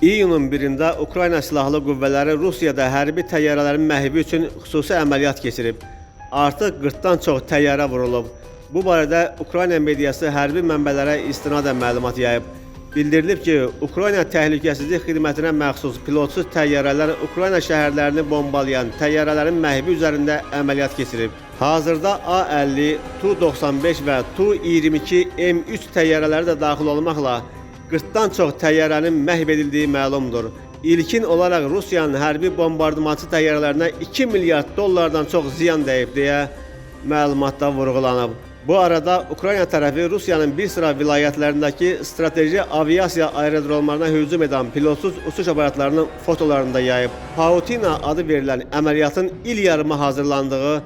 İyunun 1-də Ukrayna Silahlı Qüvvələri Rusiyada hərbi təyyarələrin məhvi üçün xüsusi əməliyyat keçirib. Artıq 40-dan çox təyyarə vurulub. Bu barədə Ukrayna mediası hərbi mənbələrə istinadən məlumat yayıb. Bildirilib ki, Ukrayna Təhlükəsizlik Xidmətinə məxsus pilotsuz təyyarələr Ukrayna şəhərlərini bombalayan təyyarələrin məhvi üzərində əməliyyat keçirib. Hazırda A-50, Tu-95 və Tu-22M3 təyyarələri də daxil olmaqla 40-dan çox təyyarənin məhv edildiyi məlumdur. İlkin olaraq Rusiyanın hərbi bombardımançı təyyarələrinə 2 milyard dollardan çox ziyan dəyib deyə məlumatda vurğulanıb. Bu arada Ukrayna tərəfi Rusiyanın bir sıra vilayətlərindəki strateji aviasiya aerodromlarına hücum edən pilotsuz uçuş aparatlarının fotolarını da yayıb. Pautina adı verilən əməliyyatın il yarımı hazırlandığı,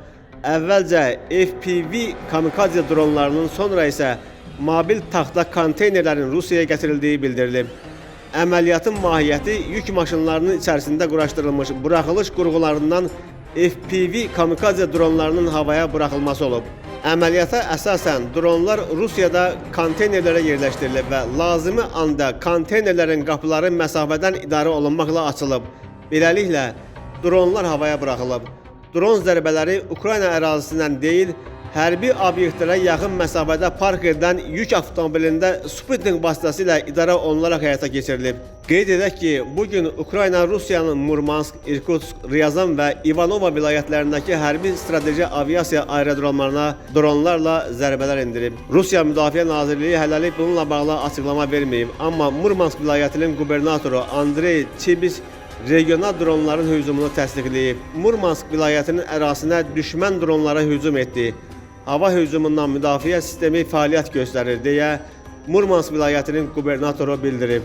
əvvəlcə FPV kamikaze dronlarının, sonra isə mobil taxta konteynerlərin Rusiyaya gətirildiyi bildirilib. Əməliyyatın mahiyyəti yük maşınlarının içərisində quraşdırılmış buraxılış qurğularından FPV kamikaze dronlarının havaya buraxılması olub. Əməliyyata əsasən dronlar Rusiyada konteynerlərə yerləşdirilib və lazımi anda konteynerlərin qapıları məsafədən idarə olunmaqla açılıb. Beləliklə, dronlar havaya buraxılıb. Dron zərbələri Ukrayna ərazisindən deyil, hərbi obyektlərə yaxın məsafədə park edilən yük avtomobilində Sputnik vasitəsilə idarə olunaraq həyata keçirilib. Qeyd edək ki, bugün Ukrayna Rusiyanın Murmansk, Irkutsk, Ryazan və Ivanova vilayətlərindəki hərbi strateji aviasiya aerodromlarına dronlarla zərbələr indirib. Rusiya Müdafiə Nazirliyi hələlik bununla bağlı açıqlama verməyib, amma Murmansk vilayətinin qubernatoru Andrey Çibis regional dronların hücumunu təsdiqləyib. Murmansk vilayətinin ərazisinə düşmən dronları hücum etdi. Hava hücumundan müdafiə sistemi fəaliyyət göstərir deyə Murmansk vilayətinin qubernatoru bildirib.